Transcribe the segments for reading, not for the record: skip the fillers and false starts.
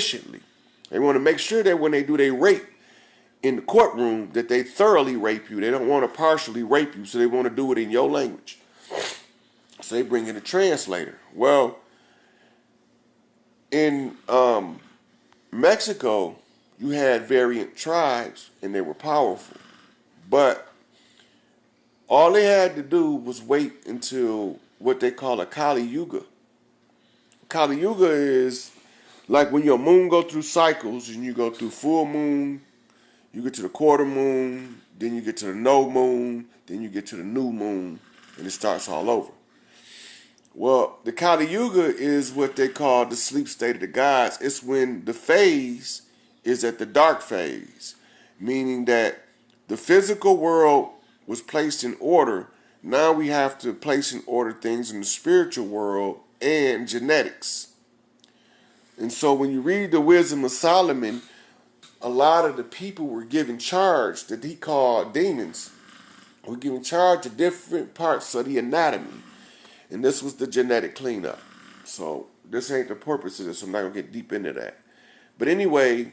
efficiently. They want to make sure that when they do their rape in the courtroom, that they thoroughly rape you. They don't want to partially rape you, so they want to do it in your language. So they bring in a translator. Well, in Mexico, you had variant tribes, and they were powerful. But all they had to do was wait until what they call a Kali Yuga. Kali Yuga is like when your moon go through cycles, and you go through full moon, you get to the quarter moon, then you get to the no moon, then you get to the new moon, and it starts all over. Well, the Kali Yuga is what they call the sleep state of the gods. It's when the phase is at the dark phase, meaning that the physical world was placed in order. Now we have to place in order things in the spiritual world and genetics. And so when you read the Wisdom of Solomon, a lot of the people were given charge that he called demons. Were given charge of different parts of the anatomy. And this was the genetic cleanup. So this ain't the purpose of this. I'm not going to get deep into that. But anyway,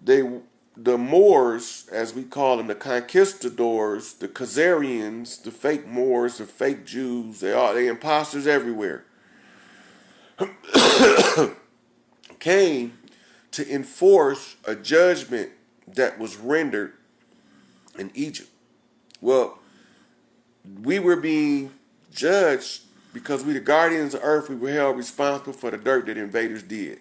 the Moors, as we call them, the conquistadors, the Khazarians, the fake Moors, the fake Jews, they imposters everywhere, came to enforce a judgment that was rendered in Egypt. Well, we were being judged because we the guardians of earth. We were held responsible for the dirt that invaders did.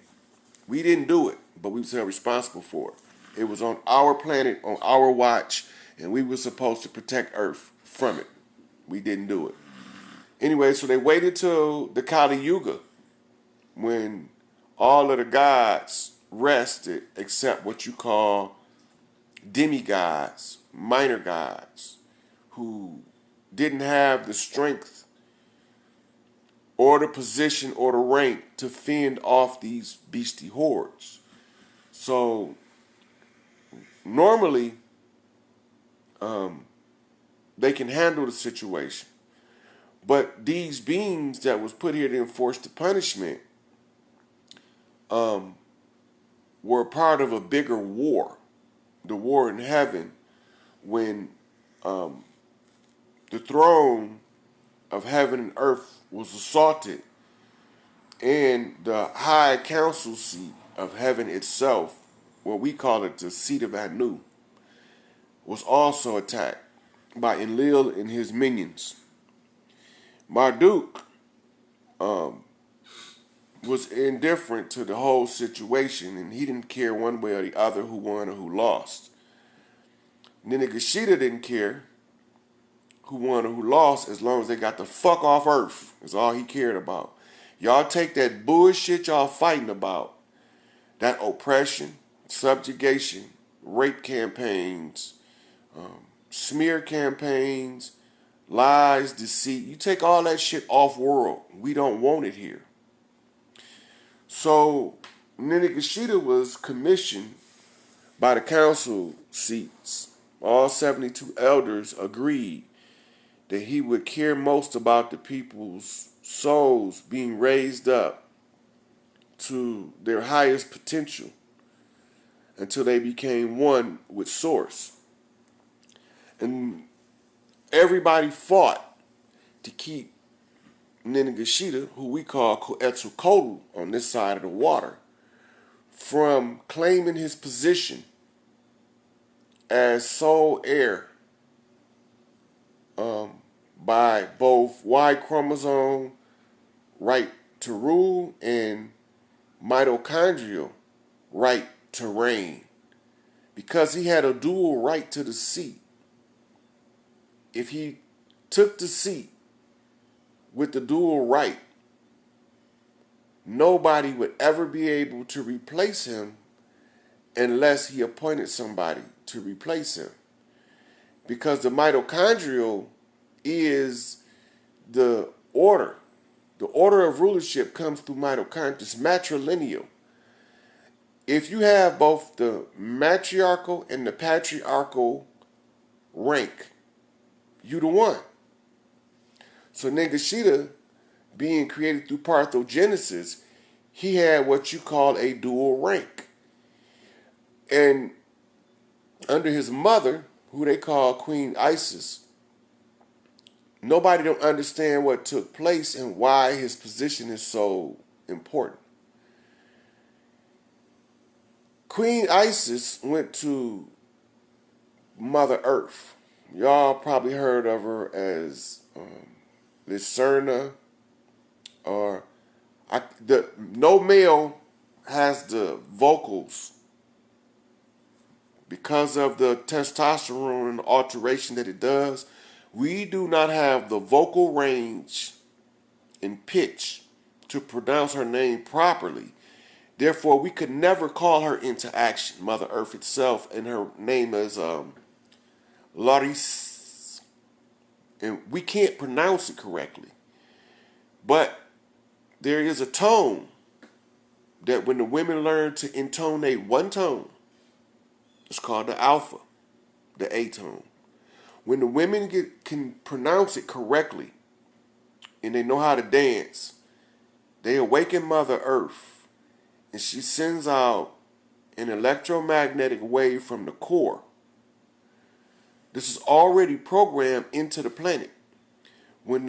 We didn't do it, but we were held responsible for it. It was on our planet, on our watch, and we were supposed to protect earth from it. We didn't do it. Anyway, so they waited till the Kali Yuga, when all of the gods rested except what you call demigods, minor gods, who didn't have the strength or the position or the rank to fend off these beastie hordes. So normally they can handle the situation. But these beings that was put here to enforce the punishment were part of a bigger war, the war in heaven, when the throne of heaven and earth was assaulted, and the high council seat of heaven itself, what we call it the seat of Anu, was also attacked by ENLIL and his minions. MARDUK was indifferent to the whole situation, and he didn't care one way or the other who won or who lost. NEGPIFOR didn't care who won or who lost as long as they got the fuck off Earth. That's all he cared about. Y'all take that bullshit y'all fighting about, that oppression, subjugation, rape campaigns, smear campaigns, lies, deceit. You take all that shit off world. We don't want it here. So NEGPIFOR was commissioned by the council seats. All 72 elders agreed that he would care most about the people's souls being raised up to their highest potential until they became one with Source. And everybody fought to keep NEGPIFOR, who we call Quetzalcoatl on this side of the water, from claiming his position as sole heir by both Y chromosome right to rule and mitochondrial right to reign, because he had a dual right to the seat. If he took the seat with the dual right, nobody would ever be able to replace him unless he appointed somebody to replace him. Because the mitochondrial is the order. The order of rulership comes through mitochondria. It's matrilineal. If you have both the matriarchal and the patriarchal rank, you the one. So NEGPIFOR, being created through parthenogenesis, he had what you call a dual rank. And under his mother, who they call Queen Isis, nobody don't understand what took place and why his position is so important. Queen Isis went to Mother Earth. Y'all probably heard of her as Lyserna, or no male has the vocals because of the testosterone and the alteration that it does. We do not have the vocal range and pitch to pronounce her name properly. Therefore, we could never call her into action, Mother Earth itself, and her name is Laris, and we can't pronounce it correctly. But there is a tone that when the women learn to intonate one tone, it's called the alpha, the A tone. When the women can pronounce it correctly and they know how to dance, they awaken Mother Earth, and she sends out an electromagnetic wave from the core. This is already programmed into the planet. When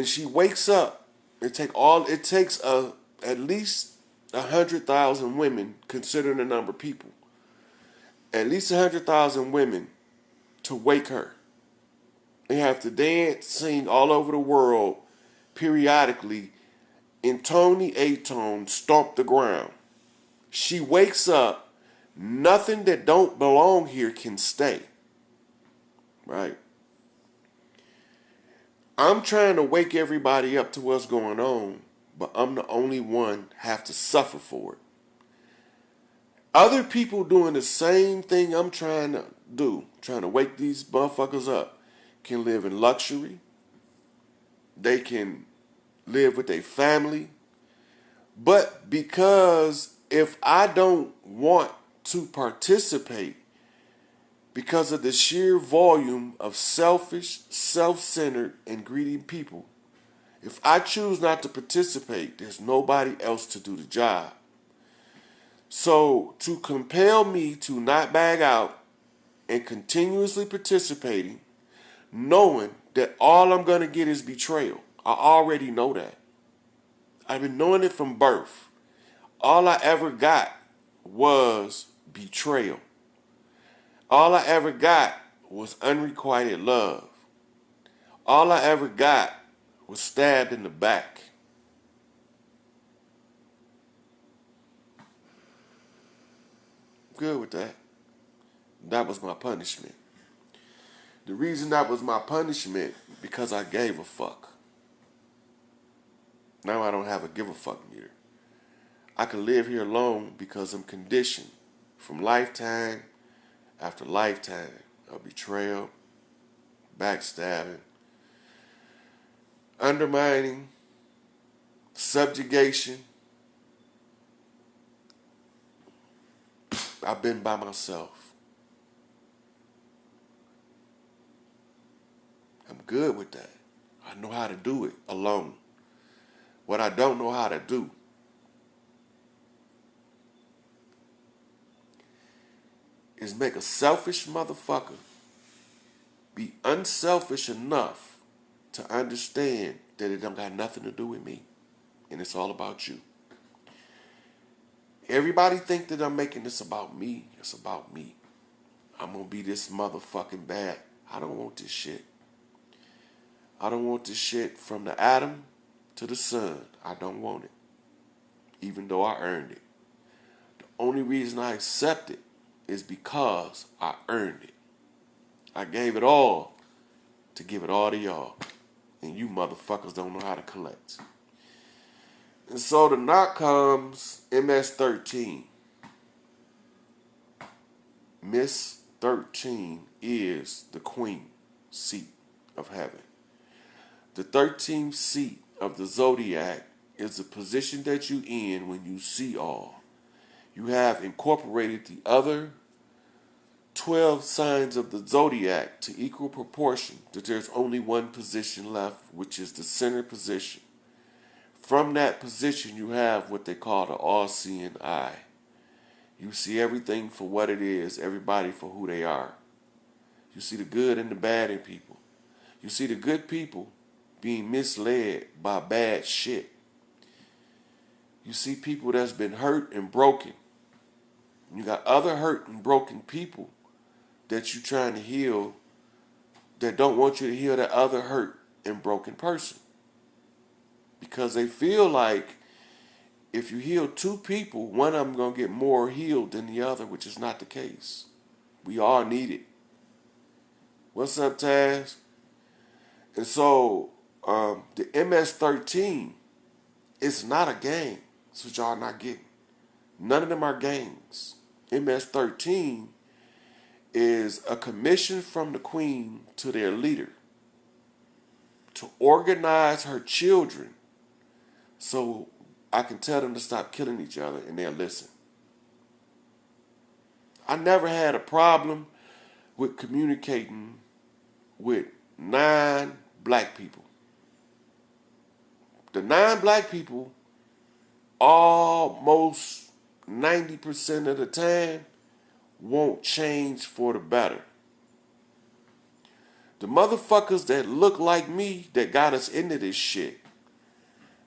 she wakes up, it takes at least 100,000 women, considering the number of people. At least 100,000 women to wake her. They have to dance, sing all over the world, periodically, intone the A tone, stomp the ground. She wakes up, nothing that don't belong here can stay. Right? I'm trying to wake everybody up to what's going on, but I'm the only one have to suffer for it. Other people doing the same thing I'm trying to do, trying to wake these motherfuckers up, can live in luxury. They can live with their family. But because if I don't want to participate, because of the sheer volume of selfish, self-centered, and greedy people, if I choose not to participate, there's nobody else to do the job. So to compel me to not bag out and continuously participating, knowing that all I'm going to get is betrayal. I already know that. I've been knowing it from birth. All I ever got was betrayal. All I ever got was unrequited love. All I ever got was stabbed in the back. Good with that. That was my punishment. The reason that was my punishment, because I gave a fuck. Now I don't have a give a fuck meter. I can live here alone because I'm conditioned from lifetime after lifetime of betrayal, backstabbing, undermining, subjugation. I've been by myself. I'm good with that. I know how to do it alone. What I don't know how to do is make a selfish motherfucker be unselfish enough to understand that it don't got nothing to do with me. And it's all about you. Everybody think that I'm making this about me. It's about me. I'm going to be this motherfucking bad. I don't want this shit. I don't want this shit from the atom to the sun. I don't want it. Even though I earned it. The only reason I accept it is because I earned it. I gave it all to give it all to y'all. And you motherfuckers don't know how to collect. And so the knock comes MS-13. Miss 13 is the queen seat of heaven. The 13th seat of the zodiac is the position that you in when you see all. You have incorporated the other 12 signs of the zodiac to equal proportion, that there's only one position left, which is the center position. From that position, you have what they call the all-seeing eye. You see everything for what it is, everybody for who they are. You see the good and the bad in people. You see the good people being misled by bad shit. You see people that's been hurt and broken. You got other hurt and broken people that you're trying to heal that don't want you to heal that other hurt and broken person. Because they feel like if you heal two people, one of them going to get more healed than the other, which is not the case. We all need it. What's up, Taz? And so, the MS-13 is not a gang. That's what y'all not getting. None of them are gangs. MS-13 is a commission from the Queen to their leader to organize her children so I can tell them to stop killing each other and they'll listen. I never had a problem with communicating with 9 black people. The 9 black people, almost 90% of the time, won't change for the better. The motherfuckers that look like me that got us into this shit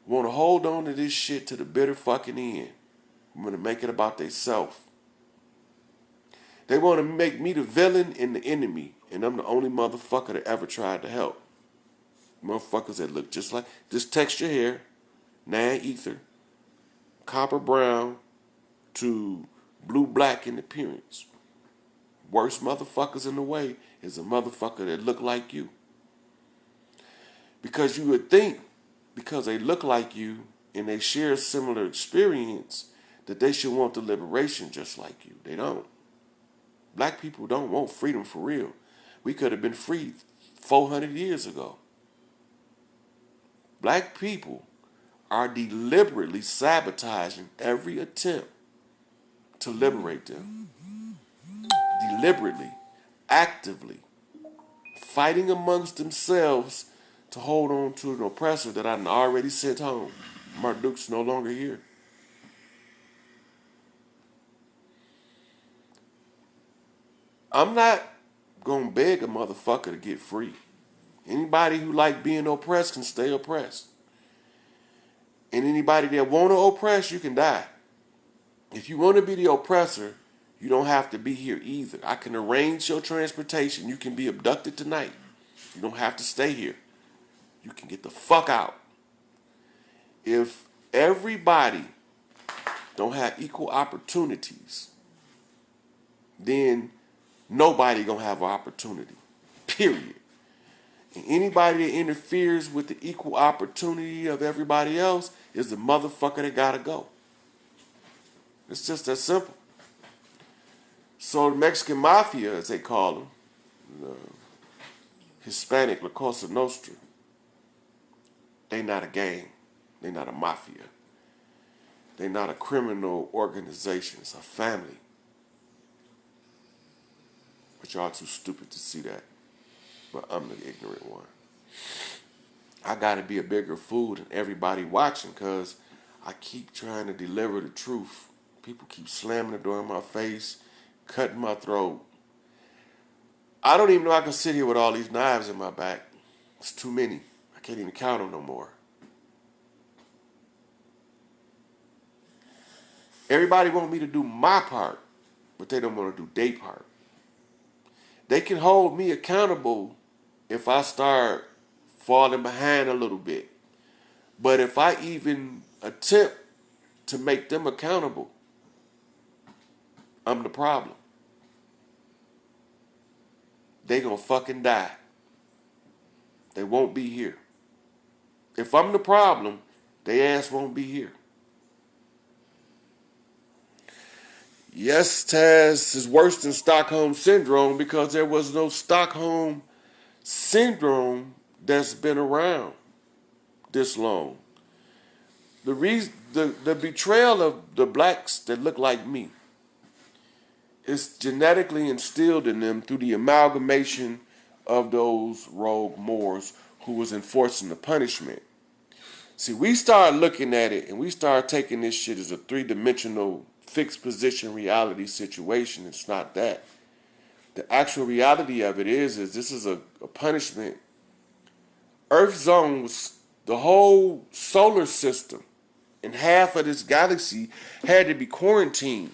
want to hold on to this shit to the bitter fucking end. Want to make it about themselves. They want to make me the villain and the enemy, and I'm the only motherfucker that ever tried to help. Motherfuckers that look just like this texture hair, nan ether, copper brown to blue black in appearance. Worst motherfuckers in the way is a motherfucker that look like you. Because you would think, because they look like you and they share a similar experience, that they should want the liberation just like you. They don't. Black people don't want freedom for real. We could have been free 400 years ago. Black people are deliberately sabotaging every attempt to liberate them. Deliberately, actively, fighting amongst themselves to hold on to an oppressor that I already sent home. MARDUK's no longer here. I'm not going to beg a motherfucker to get free. Anybody who like being oppressed can stay oppressed. And anybody that want to oppress, you can die. If you want to be the oppressor, you don't have to be here either. I can arrange your transportation. You can be abducted tonight. You don't have to stay here. You can get the fuck out. If everybody don't have equal opportunities, then nobody gonna have an opportunity. Period. And anybody that interferes with the equal opportunity of everybody else is the motherfucker that gotta go. It's just that simple. So the Mexican Mafia, as they call them, the Hispanic La Cosa Nostra, they not a gang. They not a mafia. They not a criminal organization. It's a family. But y'all too stupid to see that. But I'm the ignorant one. I gotta be a bigger fool than everybody watching because I keep trying to deliver the truth. People keep slamming the door in my face, cutting my throat. I don't even know I can sit here with all these knives in my back. It's too many. I can't even count them no more. Everybody want me to do my part, but they don't want to do their part. They can hold me accountable if I start falling behind a little bit. But if I even attempt to make them accountable, I'm the problem. They gonna fucking die. They won't be here. If I'm the problem, they ass won't be here. Yes, Taz is worse than Stockholm Syndrome because there was no Stockholm Syndrome that's been around this long. The betrayal of the blacks that look like me is genetically instilled in them through the amalgamation of those rogue Moors who was enforcing the punishment. See, we start looking at it and we start taking this shit as a three-dimensional fixed position reality situation. It's not that. The actual reality of it is this is a punishment. Earth zone was the whole solar system and half of this galaxy had to be quarantined.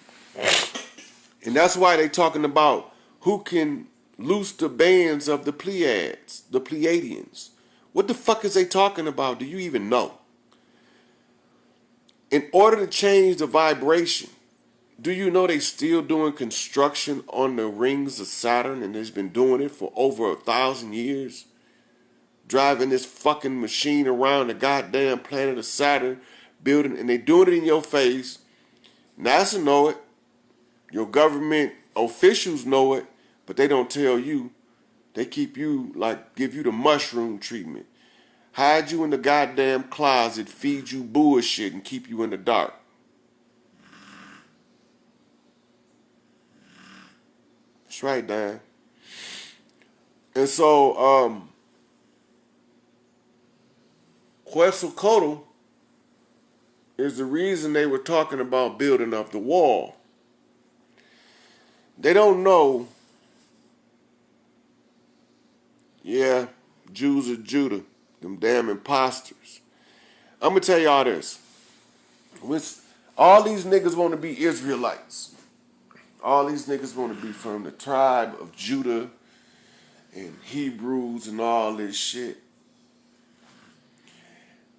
And that's why they talking about who can loose the bands of the Pleiades, the Pleiadians. What the fuck is they talking about? Do you even know? In order to change the vibration, do you know they still doing construction on the rings of Saturn and they've been doing it for over 1,000 years? Driving this fucking machine around the goddamn planet of Saturn, building, and they doing it in your face. NASA know it. Your government officials know it, but they don't tell you. They keep you, like, give you the mushroom treatment. Hide you in the goddamn closet, feed you bullshit, and keep you in the dark. That's right, Dan. And so, Quetzalcoatl is the reason they were talking about building up the wall. They don't know, yeah, Jews of Judah, them damn imposters. I'm going to tell y'all this. All these niggas want to be Israelites. All these niggas want to be from the tribe of Judah and Hebrews and all this shit.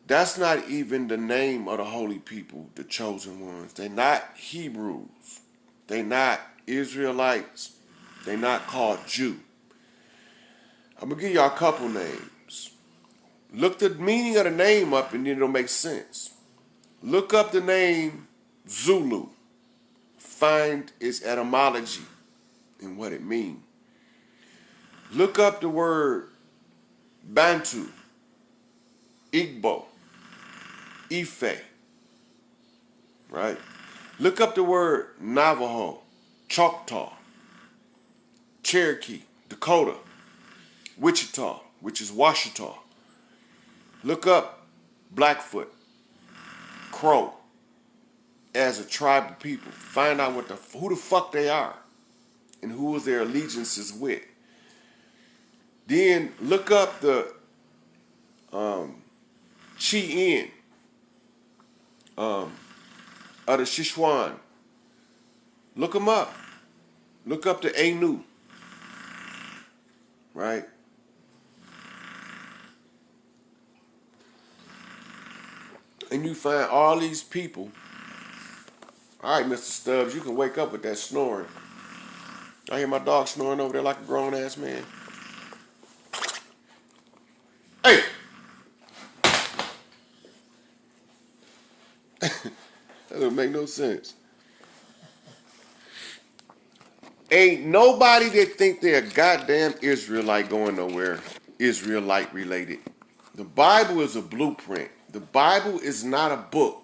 That's not even the name of the holy people, the chosen ones. They're not Hebrews. They're not Israelites. They're not called Jew. I'm going to give y'all a couple names. Look the meaning of the name up and then it'll make sense. Look up the name Zulu. Find its etymology and what it means. Look up the word Bantu, Igbo, Ife, right? Look up the word Navajo, Choctaw, Cherokee, Dakota, Wichita, which is Washita. Look up Blackfoot, Crow, as a tribe of people. Find out who the fuck they are and who is their allegiances with. Then look up the Cheyenne of the Sichuan. Look them up. Look up the Ainu. Right? And you find all these people. All right, Mr. Stubbs, you can wake up with that snoring. I hear my dog snoring over there like a grown-ass man. Hey! That don't make no sense. Ain't nobody that think they're a goddamn Israelite going nowhere Israelite related. The Bible is a blueprint. The Bible is not a book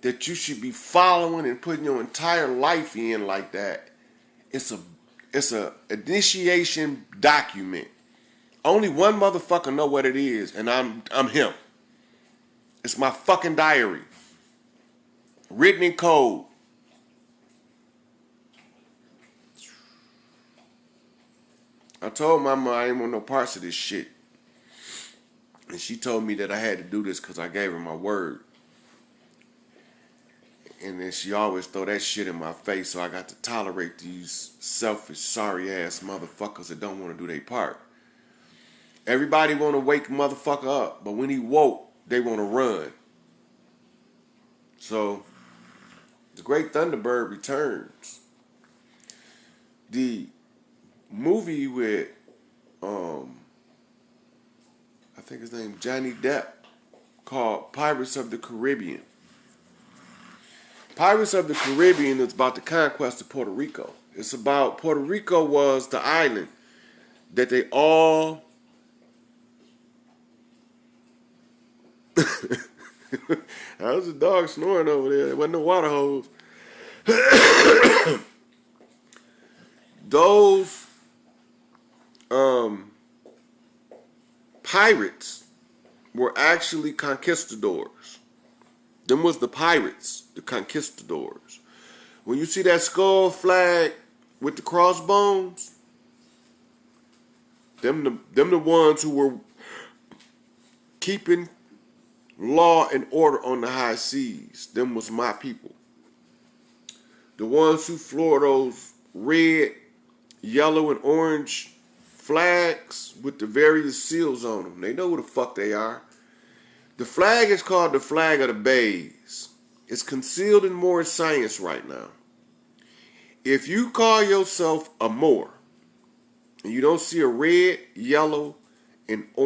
that you should be following and putting your entire life in like that. It's a initiation document. Only one motherfucker know what it is, and I'm him. It's my fucking diary. Written in code. I told my mom I didn't want no parts of this shit. And she told me that I had to do this because I gave her my word. And then she always throw that shit in my face, so I got to tolerate these selfish, sorry-ass motherfuckers that don't want to do their part. Everybody want to wake a motherfucker up, but when he woke, they want to run. So, the Great Thunderbird returns. The movie with, I think his name Johnny Depp, called Pirates of the Caribbean. Pirates of the Caribbean is about the conquest of Puerto Rico. It's about Puerto Rico was the island that they all that was a dog snoring over there. There wasn't no water hose. Those pirates were actually conquistadors. Them was the pirates, the conquistadors. When you see that skull flag with the crossbones, them the ones who were keeping law and order on the high seas. Them was my people. The ones who flew those red, yellow, and orange flags with the various seals on them. They know who the fuck they are. The flag is called the flag of the bays. It's concealed in Moor science right now. If you call yourself a Moor and you don't see a red, yellow, and orange